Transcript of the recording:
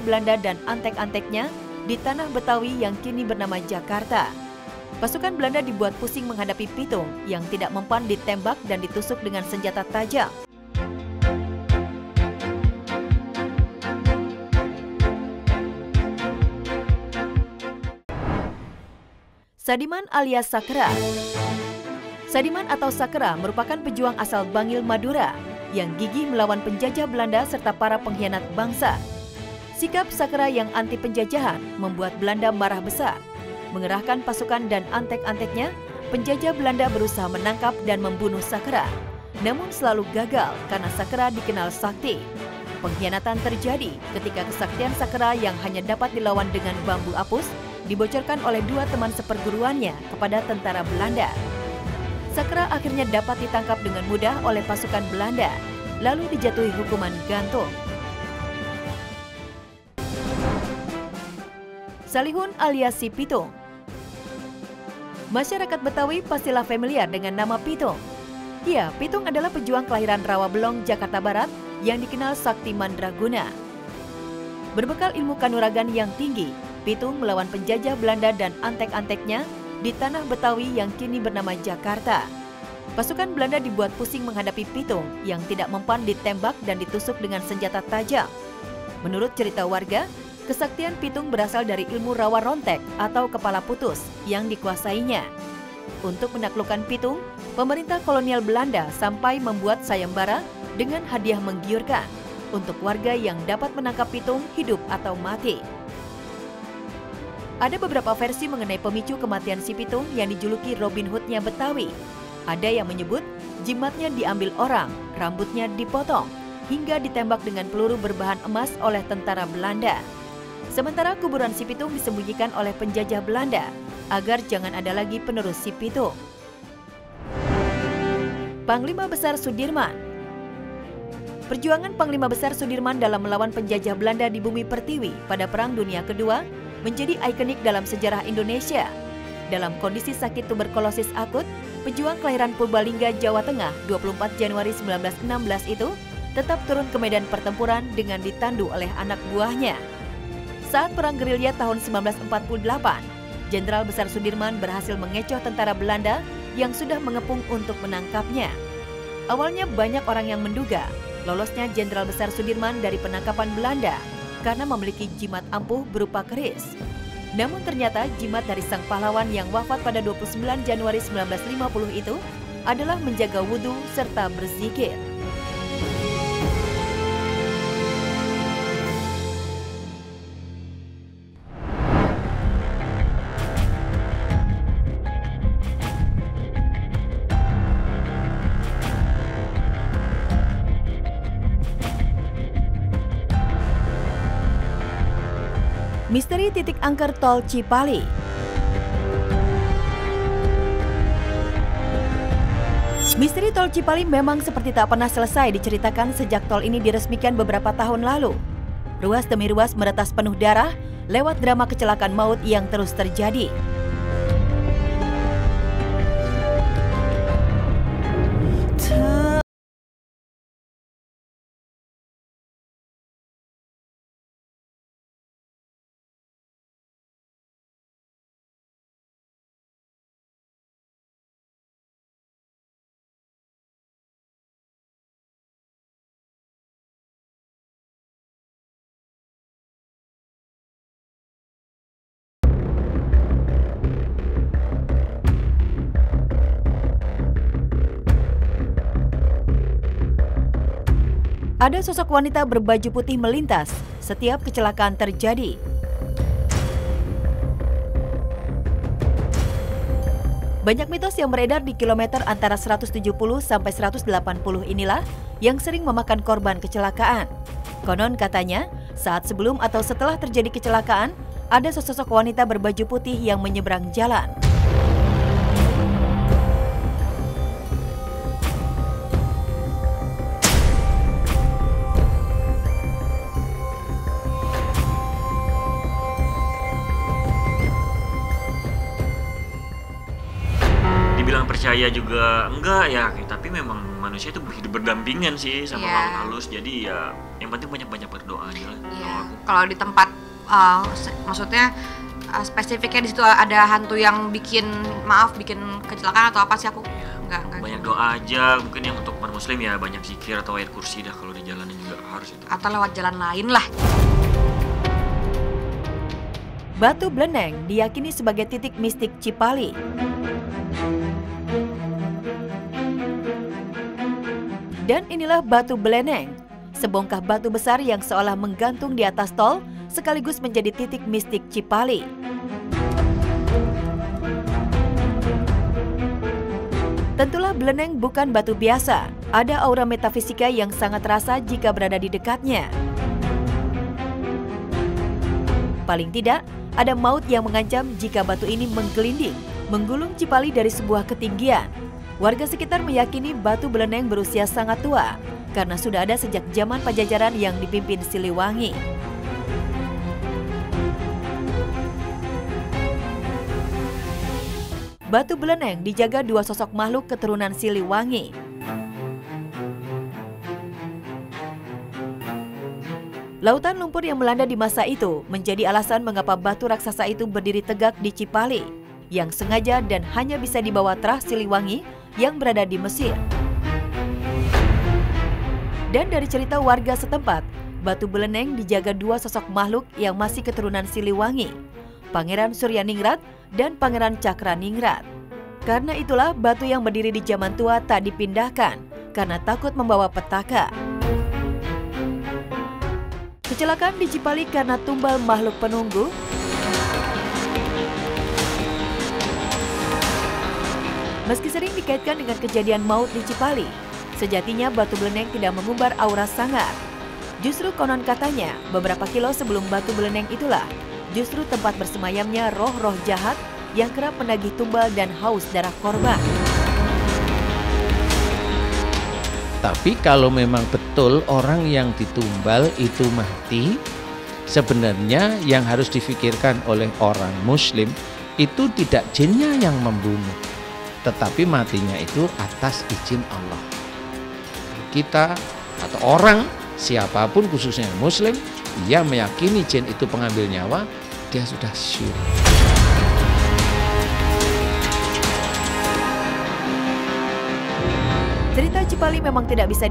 Belanda dan antek-anteknya di tanah Betawi yang kini bernama Jakarta. Pasukan Belanda dibuat pusing menghadapi Pitung yang tidak mempan ditembak dan ditusuk dengan senjata tajam. Sadiman alias Sakra. Sadiman atau Sakra merupakan pejuang asal Bangil, Madura yang gigih melawan penjajah Belanda serta para pengkhianat bangsa. Sikap Sakra yang anti penjajahan membuat Belanda marah besar. Mengerahkan pasukan dan antek-anteknya, penjajah Belanda berusaha menangkap dan membunuh Sakra. Namun selalu gagal karena Sakra dikenal sakti. Pengkhianatan terjadi ketika kesaktian Sakra yang hanya dapat dilawan dengan bambu apus dibocorkan oleh dua teman seperguruannya kepada tentara Belanda. Sakra akhirnya dapat ditangkap dengan mudah oleh pasukan Belanda, lalu dijatuhi hukuman gantung. Salihun alias si Pitung. Masyarakat Betawi pastilah familiar dengan nama Pitung. Ya, Pitung adalah pejuang kelahiran Rawabelong, Jakarta Barat yang dikenal sakti mandraguna. Berbekal ilmu kanuragan yang tinggi, Pitung melawan penjajah Belanda dan antek-anteknya di tanah Betawi yang kini bernama Jakarta. Pasukan Belanda dibuat pusing menghadapi Pitung yang tidak mempan ditembak dan ditusuk dengan senjata tajam. Menurut cerita warga, kesaktian Pitung berasal dari ilmu rawa rontek atau kepala putus yang dikuasainya. Untuk menaklukkan Pitung, pemerintah kolonial Belanda sampai membuat sayembara dengan hadiah menggiurkan untuk warga yang dapat menangkap Pitung hidup atau mati. Ada beberapa versi mengenai pemicu kematian si Pitung yang dijuluki Robin Hood-nya Betawi. Ada yang menyebut jimatnya diambil orang, rambutnya dipotong, hingga ditembak dengan peluru berbahan emas oleh tentara Belanda. Sementara kuburan si Pitung disembunyikan oleh penjajah Belanda agar jangan ada lagi penerus si Pitung. Panglima Besar Sudirman. Perjuangan Panglima Besar Sudirman dalam melawan penjajah Belanda di bumi Pertiwi pada Perang Dunia Kedua menjadi ikonik dalam sejarah Indonesia. Dalam kondisi sakit tuberkulosis akut, pejuang kelahiran Purbalingga, Jawa Tengah 24 Januari 1916 itu tetap turun ke medan pertempuran dengan ditandu oleh anak buahnya. Saat Perang Gerilya tahun 1948, Jenderal Besar Sudirman berhasil mengecoh tentara Belanda yang sudah mengepung untuk menangkapnya. Awalnya banyak orang yang menduga lolosnya Jenderal Besar Sudirman dari penangkapan Belanda karena memiliki jimat ampuh berupa keris. Namun ternyata jimat dari sang pahlawan yang wafat pada 29 Januari 1950 itu adalah menjaga wudhu serta berzikir. Misteri titik angker Tol Cipali. Misteri Tol Cipali memang seperti tak pernah selesai diceritakan sejak tol ini diresmikan beberapa tahun lalu. Ruas demi ruas meretas penuh darah lewat drama kecelakaan maut yang terus terjadi. Ada sosok wanita berbaju putih melintas setiap kecelakaan terjadi. Banyak mitos yang beredar di kilometer antara 170 sampai 180 inilah yang sering memakan korban kecelakaan. Konon katanya, saat sebelum atau setelah terjadi kecelakaan, ada sosok wanita berbaju putih yang menyeberang jalan. Dibilang percaya juga enggak ya, tapi memang manusia itu hidup berdampingan sih sama Iya. makhluk halus. Jadi ya yang penting banyak-banyak berdoa aja lah. Iya. Kalau di tempat maksudnya spesifiknya di situ ada hantu yang bikin kecelakaan atau apa sih, aku enggak Banyak doa aja, mungkin yang untuk umat muslim ya banyak zikir atau ayat kursi dah, kalau di jalanan juga harus itu. atau lewat jalan lain lah. Batu Bleneng diyakini sebagai titik mistik Cipali. Dan inilah Batu Bleneng, sebongkah batu besar yang seolah menggantung di atas tol sekaligus menjadi titik mistik Cipali. Tentulah Bleneng bukan batu biasa, ada aura metafisika yang sangat terasa jika berada di dekatnya. Paling tidak, ada maut yang mengancam jika batu ini menggelinding, menggulung Cipali dari sebuah ketinggian. Warga sekitar meyakini Batu Bleneng berusia sangat tua, karena sudah ada sejak zaman Pajajaran yang dipimpin Siliwangi. Batu Bleneng dijaga dua sosok makhluk keturunan Siliwangi. Lautan lumpur yang melanda di masa itu menjadi alasan mengapa batu raksasa itu berdiri tegak di Cipali, yang sengaja dan hanya bisa dibawa terah Siliwangi yang berada di Mesir. Dan dari cerita warga setempat, Batu Bleneng dijaga dua sosok makhluk yang masih keturunan Siliwangi, Pangeran Suryaningrat dan Pangeran Cakraningrat. Karena itulah batu yang berdiri di zaman tua tak dipindahkan karena takut membawa petaka. Kecelakaan di Cipali karena tumbal makhluk penunggu. Meski sering dikaitkan dengan kejadian maut di Cipali, sejatinya Batu Bleneng tidak mengumbar aura sangar. Justru konon katanya, beberapa kilo sebelum Batu Bleneng itulah justru tempat bersemayamnya roh-roh jahat yang kerap menagih tumbal dan haus darah korban. Tapi kalau memang betul orang yang ditumbal itu mati, sebenarnya yang harus difikirkan oleh orang muslim itu tidak jinnya yang membunuh, tetapi matinya itu atas izin Allah. Kita atau orang siapapun khususnya muslim, dia meyakini jin itu pengambil nyawa, dia sudah syirik. Cerita Cipali memang tidak bisa